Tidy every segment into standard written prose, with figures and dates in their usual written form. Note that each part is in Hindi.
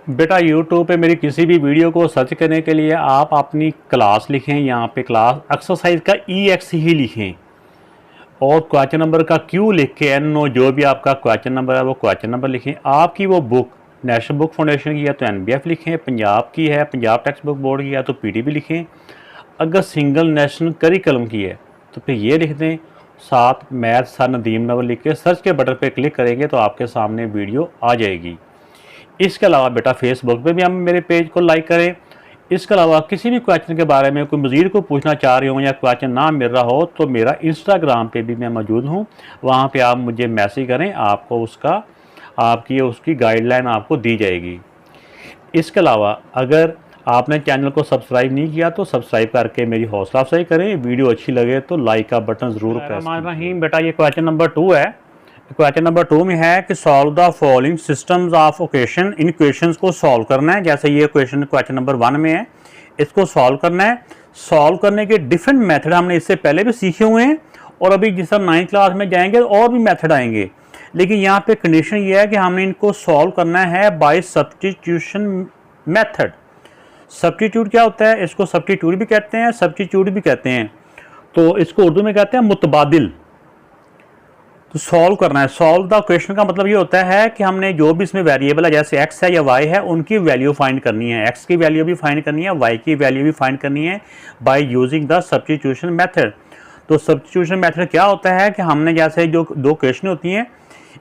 बेटा YouTube पे मेरी किसी भी वीडियो को सर्च करने के लिए आप अपनी क्लास लिखें, यहाँ पे क्लास एक्सरसाइज का EX ही लिखें और क्वेश्चन नंबर का Q लिख के NO जो भी आपका क्वेश्चन नंबर है वो क्वेश्चन नंबर लिखें। आपकी वो बुक नेशनल बुक फाउंडेशन की है तो NBF लिखें, पंजाब की है पंजाब टेक्स्ट बुक बोर्ड की है तो PTB लिखें, अगर सिंगल नेशनल करिकुलम की है तो फिर ये लिख दें, साथ मैथ सर नदीम नवर लिख के सर्च के बटन पर क्लिक करेंगे तो आपके सामने वीडियो आ जाएगी। इसके अलावा बेटा फेसबुक पे भी हम मेरे पेज को लाइक करें। इसके अलावा किसी भी क्वेश्चन के बारे में कोई मज़ीद को पूछना चाह रहे हो या क्वेश्चन ना मिल रहा हो तो मेरा इंस्टाग्राम पे भी मैं मौजूद हूँ, वहाँ पे आप मुझे मैसेज करें, आपको उसकी गाइडलाइन आपको दी जाएगी। इसके अलावा अगर आपने चैनल को सब्सक्राइब नहीं किया तो सब्सक्राइब करके मेरी हौसला अफजाई करें, वीडियो अच्छी लगे तो लाइक का बटन ज़रूर प्रेस करें। बेटा ये क्वेश्चन नंबर 2 है। क्वेश्चन नंबर 2 में है कि solve the following systems of equation. In questions को सॉल्व करना है। जैसे ये क्वेश्चन नंबर 1 में है, इसको सॉल्व करना है। सॉल्व करने के डिफरेंट मेथड हमने इससे पहले भी सीखे हुए हैं और अभी जिस तरह 9th क्लास में जाएंगे और भी मेथड आएंगे, लेकिन यहाँ पे कंडीशन ये है कि हमने इनको सॉल्व करना है बाय सब्स्टिट्यूशन मेथड। सब्स्टिट्यूट क्या होता है? इसको सब्स्टिट्यूट भी कहते हैं, सब्स्टिट्यूट भी कहते हैं, तो इसको उर्दू में कहते हैं मुतबादिल। तो सॉल्व करना है। सॉल्व द क्वेश्चन का मतलब ये होता है कि हमने जो भी इसमें वेरिएबल है जैसे x है या y है उनकी वैल्यू फाइंड करनी है। x की वैल्यू भी फाइंड करनी है, y की वैल्यू भी फाइंड करनी है by using the substitution method. तो सब्स्टिट्यूशन मेथड क्या होता है कि हमने जैसे जो दो क्वेश्चन होती हैं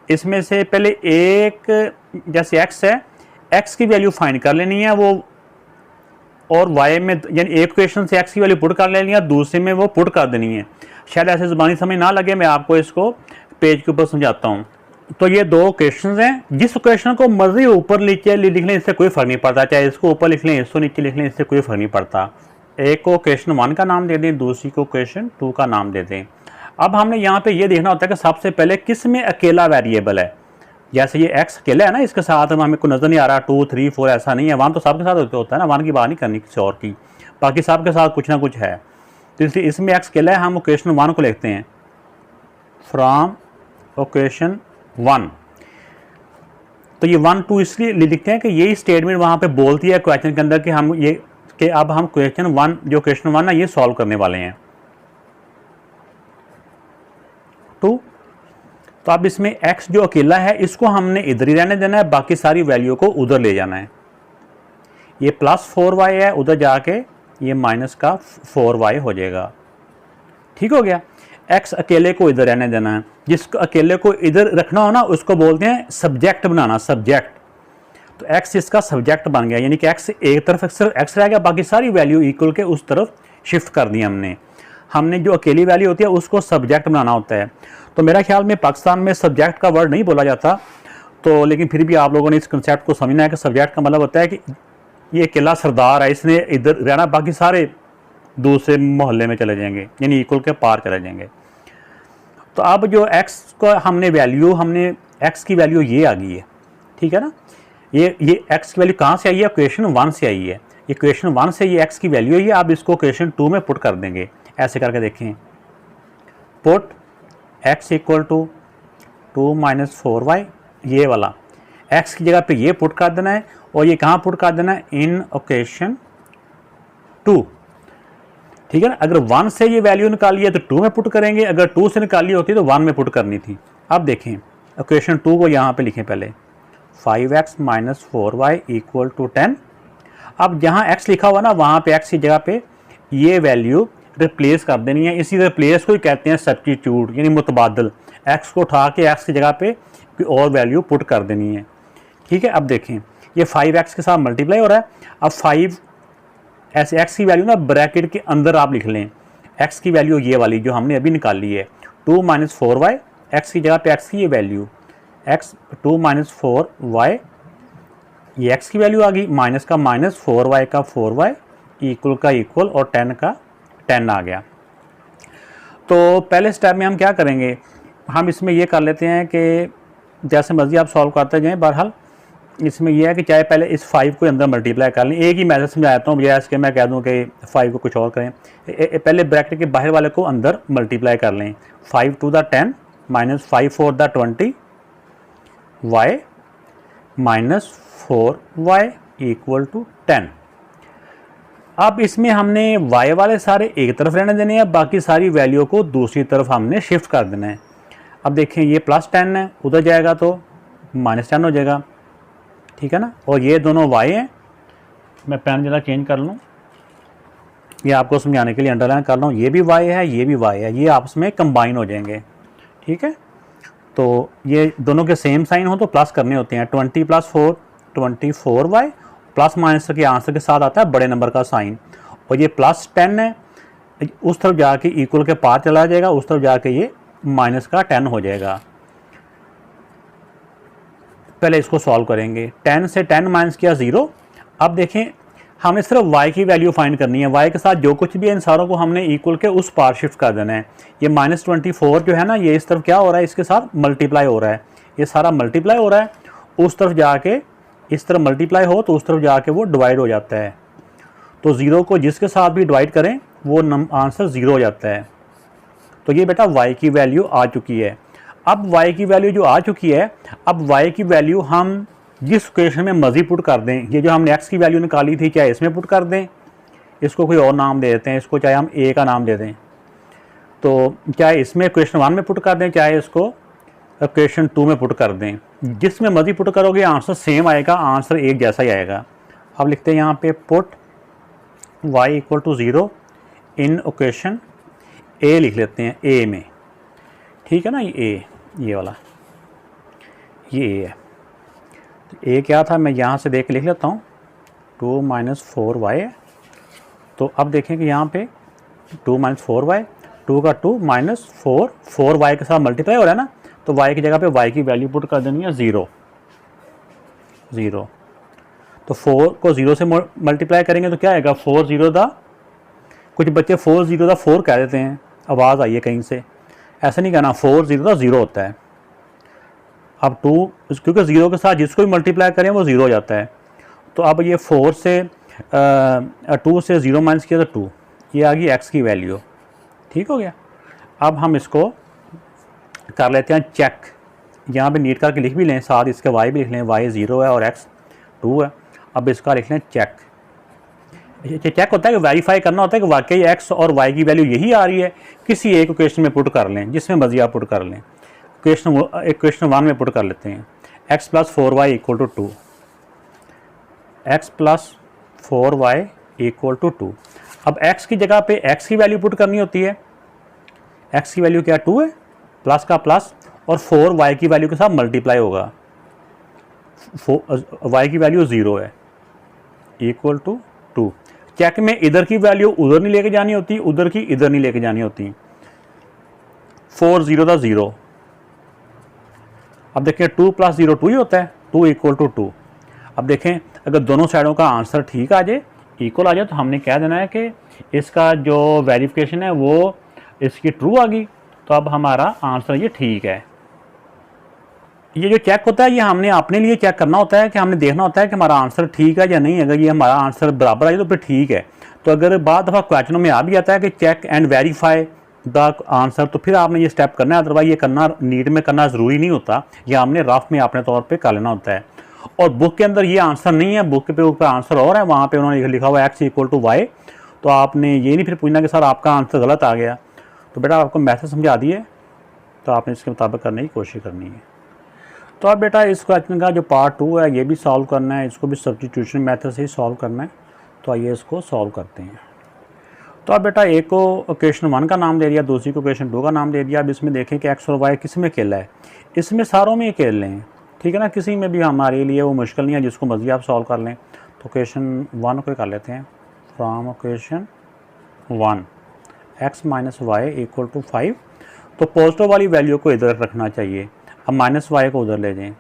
इसमें से पहले एक जैसे x है, x की वैल्यू फाइंड कर लेनी है वो, और y में यानी एक क्वेश्चन से x की वैल्यू पुट कर लेनी है, दूसरे में वो पुट कर देनी है। शायद ऐसे ज़बानी समझ ना लगे, मैं आपको इसको पेज के ऊपर समझाता हूँ। तो ये दो क्वेश्चंस हैं, जिस क्वेश्चन को मर्जी ऊपर नीचे लिख लें इससे कोई फ़र्क नहीं पड़ता, चाहे इसको ऊपर लिख लें इसको नीचे लिख लें इससे कोई फ़र्क नहीं पड़ता। एक को क्वेश्चन 1 का नाम दे दें, दूसरी को क्वेश्चन 2 का नाम दे दें। अब हमने यहाँ पे ये देखना होता है कि सबसे पहले किस में अकेला वेरिएबल है। जैसे ये x अकेला है ना, इसके साथ हमें को नज़र नहीं आ रहा 2 3 4 ऐसा नहीं है, 1 तो सबके साथ होता है ना, 1 की बात नहीं करनी किसी और की, बाकी सबके साथ कुछ ना कुछ है। तो इसलिए इसमें x अकेला है, हम क्वेश्चन 1 को लिखते हैं फ्रॉम क्वेश्चन 1। तो ये 1 2 इसलिए लिखते हैं कि यही स्टेटमेंट वहां पे बोलती है क्वेश्चन के अंदर कि हम ये कि अब हम क्वेश्चन 1 जो क्वेश्चन 1 है ये सॉल्व करने वाले हैं। 2 तो अब इसमें x जो अकेला है इसको हमने इधर ही रहने देना है, बाकी सारी वैल्यू को उधर ले जाना है। ये प्लस 4y है, उधर जाके ये माइनस का 4y हो जाएगा। ठीक हो गया। x अकेले को इधर रहने देना है, जिसको अकेले को इधर रखना हो ना उसको बोलते हैं सब्जेक्ट बनाना, सब्जेक्ट। तो x इसका सब्जेक्ट बन गया, यानी कि x एक तरफ सिर्फ x रह गया, बाकी सारी वैल्यू इक्वल के उस तरफ शिफ्ट कर दी हमने जो अकेली वैल्यू होती है उसको सब्जेक्ट बनाना होता है। तो मेरा ख्याल में पाकिस्तान में सब्जेक्ट का वर्ड नहीं बोला जाता, तो लेकिन फिर भी आप लोगों ने इस कंसेप्ट को समझना है कि सब्जेक्ट का मतलब होता है कि ये अकेला सरदार है, इसने इधर रहना, बाकी सारे दूसरे मोहल्ले में चले जाएंगे, यानी इक्वल के पार चले जाएंगे। तो अब जो x को हमने x की वैल्यू ये आ गई है, ठीक है ना। ये x की वैल्यू कहाँ से आई है? क्वेश्चन 1 से आई है। ये क्वेश्चन 1 से ये x की वैल्यू है, अब इसको क्वेश्चन 2 में पुट कर देंगे। ऐसे करके देखें, पुट x इक्वल टू 2 माइनस 4y, ये वाला x की जगह पे ये पुट कर देना है, और ये कहाँ पुट कर देना है? इन क्वेश्चन 2, ठीक है ना। अगर 1 से ये वैल्यू निकाली है तो 2 में पुट करेंगे, अगर 2 से निकाली होती तो 1 में पुट करनी थी। अब देखें इक्वेशन 2 को यहाँ पे लिखें पहले, 5x minus 4y equal to 10। अब जहाँ x लिखा हुआ ना वहाँ पे x की जगह पे ये वैल्यू रिप्लेस कर देनी है। इसी रिप्लेस को ही कहते हैं सब्स्टिट्यूट, यानी मुतबादल। x को उठा के x की जगह पे कोई और वैल्यू पुट कर देनी है, ठीक है। अब देखें ये 5x के साथ मल्टीप्लाई हो रहा है। अब 5 ऐसे x की वैल्यू ना ब्रैकेट के अंदर आप लिख लें, x की वैल्यू ये वाली जो हमने अभी निकाली है 2 माइनस 4y, x की जगह पे x की ये वैल्यू x 2 माइनस 4y, ये x की वैल्यू आ गई, माइनस का माइनस 4y का 4y, इक्वल का इक्वल और 10 का 10 आ गया। तो पहले स्टेप में हम क्या करेंगे, हम इसमें ये कर लेते हैं कि जैसे मर्जी आप सॉल्व करते जाएँ। बहरहाल इसमें यह है कि चाहे पहले इस 5 को अंदर मल्टीप्लाई कर लें, एक ही मैथड समझाता हूँ, बजाय इसके मैं कह दूँ कि 5 को कुछ और करें। पहले ब्रैकेट के बाहर वाले को अंदर मल्टीप्लाई कर लें, 5 टू द 10 माइनस 5 4 the 20 y minus 4y equal to 10। अब इसमें हमने y वाले सारे एक तरफ रहने देने हैं, बाकी सारी वैल्यू को दूसरी तरफ हमने शिफ्ट कर देना है। अब देखें ये +10 है, उधर जाएगा तो -10 हो जाएगा, ठीक है ना। और ये दोनों y हैं, मैं पेन ज़रा चेंज कर लूँ, ये आपको समझाने के लिए अंडरलाइन कर रहा हूँ। ये भी y है, ये भी y है, ये आपस में कंबाइन हो जाएंगे, ठीक है। तो ये दोनों के सेम साइन हो तो प्लस करने होते हैं। 20 + 4 24y, प्लस माइनस के आंसर के साथ आता है बड़े नंबर का साइन। और ये +10 है, उस तरफ जाके इक्वल के पार चला जाएगा, उस तरफ जाके ये -10 हो जाएगा। पहले इसको सॉल्व करेंगे। 10 से 10 माइनस किया 0। अब देखें हमें सिर्फ y की वैल्यू फाइंड करनी है। y के साथ जो कुछ भी है इन सारों को हमने इक्वल के उस पार शिफ्ट कर देना है। ये -24 जो है ना, ये इस तरफ क्या हो रहा है, इसके साथ मल्टीप्लाई हो रहा है, ये सारा मल्टीप्लाई हो रहा है। उस तरफ जाके इस तरफ मल्टीप्लाई हो तो उस तरफ जाके वो डिवाइड हो जाता है। तो 0 को जिसके साथ भी डिवाइड करें वो आंसर 0 हो जाता है। तो ये बेटा y की वैल्यू आ चुकी है। अब y की वैल्यू जो आ चुकी है, अब y की वैल्यू हम जिस इक्वेशन में मर्जी पुट कर दें, ये जो हमने x की वैल्यू निकाली थी चाहे इसमें पुट कर दें, इसको कोई और नाम दे देते हैं, इसको चाहे हम a का नाम दे दें, तो चाहे इसमें इक्वेशन 1 में पुट कर दें, चाहे इसको इक्वेशन 2 में पुट कर दें, जिसमें मर्जी पुट करोगे आंसर सेम आएगा, आंसर एक जैसा ही आएगा। अब लिखते हैं यहाँ पे put y = 0 in equation a लिख लेते हैं, a में, ठीक है ना। ये वाला ये a है। a क्या था, मैं यहाँ से देख के लिख लेता हूँ, 2 - 4y है। तो अब देखें कि यहाँ पे 2 - 4y, 2 का 2 -4y के साथ मल्टीप्लाई हो रहा है ना, तो y की जगह पे y की वैल्यू पुट कर देनी है 0। तो 4 को 0 से मल्टीप्लाई करेंगे तो क्या आएगा, 4 0 दा, कुछ बच्चे 4 0 दा 4 कह देते हैं, आवाज़ आई है कहीं से, ऐसा नहीं कहना, 4 0 दा 0 होता है। अब 2 क्योंकि 0 के साथ जिसको भी मल्टीप्लाई करें वो 0 हो जाता है। तो अब ये 4 से 2 से 0 माइनस किया तो 2, ये आ गई x की वैल्यू, ठीक हो गया। अब हम इसको कर लेते हैं चेक, यहाँ पे नीट करके लिख भी लें, साथ इसके y भी लिख लें, y 0 है और x 2 है। अब इसका लिख लें चेक। चेक होता है कि वेरीफाई करना होता है कि वाकई x और y की वैल्यू यही आ रही है। किसी एक इक्वेशन में पुट कर लें, जिसमें मर्जी आप पुट कर लें। इक्वेशन 1 में पुट कर लेते हैं, x + 4y = 2, x + 4y = 2। अब x की जगह पे x की वैल्यू पुट करनी होती है, x की वैल्यू क्या 2 है, प्लस का प्लस, और 4y की वैल्यू के साथ मल्टीप्लाई होगा, y की वैल्यू 0 है, = 2। चेक में इधर की वैल्यू उधर नहीं लेके जानी होती, उधर की इधर नहीं लेके जानी होती। 4 0 दा 0। अब देखें 2 + 0 2 ही होता है, 2 = 2। अब देखें अगर दोनों साइडों का आंसर ठीक आ जाए, इक्वल आ जाए, तो हमने कह देना है कि इसका जो वेरिफिकेशन है वो इसकी ट्रू आ गई, तो अब हमारा आंसर ये ठीक है। ये जो चेक होता है ये हमने अपने लिए चेक करना होता है कि हमने देखना होता है कि हमारा आंसर ठीक है या नहीं। अगर ये हमारा आंसर बराबर आ जाए तो फिर ठीक है। तो अगर बाद दफ़ा क्वेश्चनों में आ भी जाता है कि check and verify the answer, तो फिर आपने ये स्टेप करना है, अदरवाइज ये करना नीट में करना ज़रूरी नहीं होता, ये हमने रफ में अपने तौर पर कर लेना होता है। और बुक के अंदर ये आंसर नहीं है, बुक पे ऊपर आंसर और है, वहाँ पे उन्होंने लिखा हुआ x = y। तो आपने ये नहीं फिर पूछना कि सर आपका आंसर गलत आ गया। तो बेटा आपको मैथड समझा दिए, तो आपने इसके मुताबिक करने की कोशिश करनी है। तो अब बेटा इस क्वेश्चन का जो पार्ट 2 है ये भी सॉल्व करना है, इसको भी सब्स्टिट्यूशन मेथड से ही सॉल्व करना है। तो आइए इसको सॉल्व करते हैं। तो अब बेटा एक को इक्वेशन 1 का नाम दे दिया, दूसरी को इक्वेशन 2 का नाम दे दिया। अब इसमें देखें कि x और y किस में अकेला है, इसमें सारों में अकेले लें, ठीक है ना, किसी में भी हमारे लिए वो मुश्किल नहीं है, जिसको मर्जी आप सॉल्व कर लें। तो इक्वेशन 1 को कर लेते हैं, फ्रॉम इक्वेशन 1 x - y = 5। तो पॉजिटिव वाली वैल्यू को इधर रखना चाहिए। अब -y को उधर ले जाएं,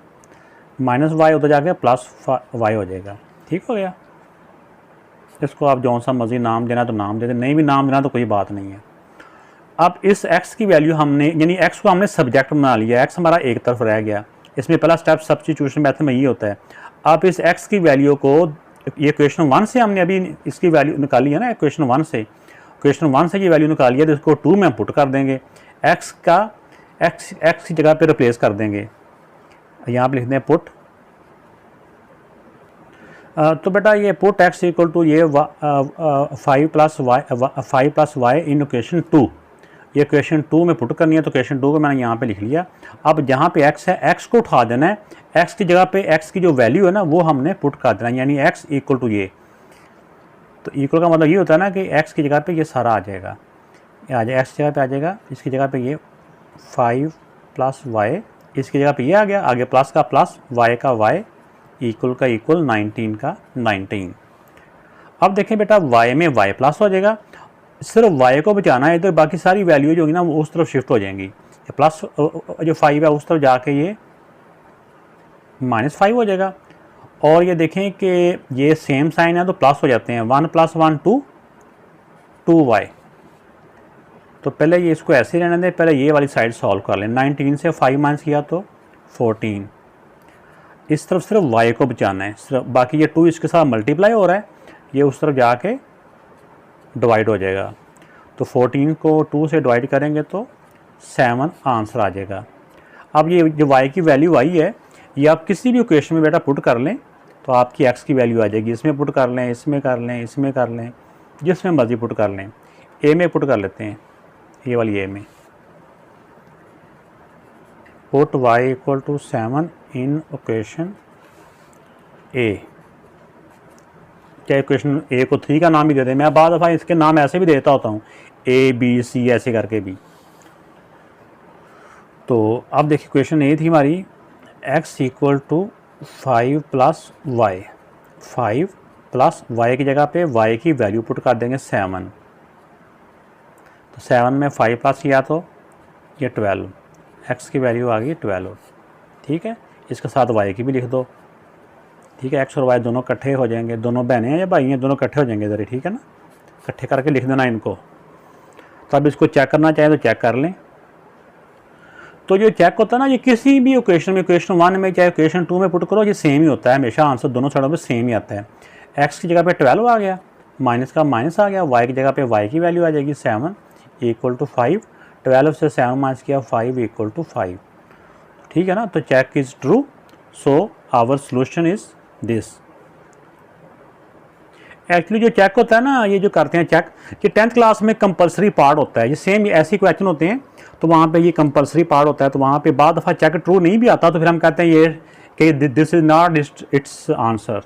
-y उधर जाके +y हो जाएगा, ठीक हो गया। इसको आप जौन सा मर्जी नाम देना तो नाम दे दें, नहीं भी नाम देना तो कोई बात नहीं है। अब इस x की वैल्यू हमने, यानी x को हमने सब्जेक्ट बना लिया, x हमारा एक तरफ रह गया। इसमें पहला स्टेप सब्स्टिट्यूशन मेथड में ये होता है। अब इस x की वैल्यू को, ये इक्वेशन 1 से हमने अभी इसकी वैल्यू निकाली है ना, इक्वेशन 1 से ये वैल्यू निकाली है, तो इसको 2 में पुट कर देंगे, x की जगह पे रिप्लेस कर देंगे। यहाँ पे लिखते हैं पुट तो बेटा ये पुट x इक्वल टू ये 5 प्लस वाई इन इक्वेशन 2, ये क्वेश्चन 2 में पुट करनी है, तो क्वेश्चन 2 को मैंने यहाँ पे लिख लिया। अब जहाँ पे x है, x को उठा देना है, x की जगह पे x की जो वैल्यू है ना वो हमने पुट कर देना है, यानी x इक्वल टू ये। तो इक्वल का मतलब ये होता है ना कि x की जगह पे ये सारा आ जाएगा, ये आ जाएगा, x की जगह पे आ जाएगा, इसकी जगह पे ये 5 प्लस वाई, इसकी जगह पे ये आ गया, आगे प्लस का प्लस, y का y, इक्वल का इक्वल, 19 का 19। अब देखें बेटा y में y प्लस हो जाएगा, सिर्फ y को बचाना है, इधर बाकी सारी वैल्यू जो होगी ना वो उस तरफ शिफ्ट हो जाएंगी। प्लस जो 5 है उस तरफ जाके ये -5 हो जाएगा। और ये देखें कि ये सेम साइन है तो प्लस हो जाते हैं, 1 + 1 2y। तो पहले ये इसको ऐसे ही रहने दें, पहले ये वाली साइड सॉल्व कर लें। 19 से 5 माइनस किया तो 14, इस तरफ सिर्फ y को बचाना है, सिर्फ बाकी ये 2 इसके साथ मल्टीप्लाई हो रहा है, ये उस तरफ जाके डिवाइड हो जाएगा। तो 14 को 2 से डिवाइड करेंगे तो 7 आंसर आ जाएगा। अब ये जो y की वैल्यू आई है ये आप किसी भी इक्वेशन में बेटा पुट कर लें तो आपकी x की वैल्यू आ जाएगी। इसमें पुट कर लें, इसमें कर लें, इसमें कर लें, जिसमें मर्जी पुट कर लें। a में पुट कर लेते हैं, ये वाली a में put y equal to 7 in equation a। क्या इक्वेशन a को 3 का नाम भी दे दें, मैं बाद दफ़ा इसके नाम ऐसे भी देता होता हूँ, a b c ऐसे करके भी। तो अब देखिए इक्वेशन a थी हमारी x equal to 5 plus y, 5 plus y की जगह पे y की वैल्यू पुट कर देंगे 7। तो 7 में 5 प्लस किया तो ये 12, x की वैल्यू आ गई 12। ठीक है, इसके साथ y की भी लिख दो। ठीक है, x और y दोनों इकट्ठे हो जाएंगे, दोनों बहनें हैं या भाई हैं, दोनों इकट्ठे हो जाएंगे इधर ही। ठीक है ना, इकट्ठे करके लिख देना इनको। तो अब इसको चेक करना चाहें तो चेक कर लें। तो जो चेक होता है ना, ये किसी भी इक्वेशन में, इक्वेशन 1 में चाहे इक्वेशन 2 में पुट करो, ये सेम ही होता है हमेशा, आंसर दोनों साइडों पे सेम ही आता है। x की जगह पे 12 आ गया, माइनस का माइनस आ गया, y की जगह पे y की वैल्यू आ जाएगी 7 इक्वल टू 5, 12 से 7 माइनस किया 5 इक्वल टू 5। ठीक है ना, तो check is true, so our solution is this. Actually जो चेक होता है ना, ये जो करते हैं चेक, ये 10th क्लास में कंपलसरी पार्ट होता है। ये सेम ऐसे क्वेश्चन होते हैं तो वहाँ पे ये कंपलसरी पार्ट होता है, तो वहाँ पे बाद दफ़ा चेक ट्रू नहीं भी आता तो फिर हम कहते हैं ये कि this is not it's answer.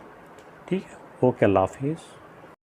ठीक है, ओके, अल्लाह हाफिज़।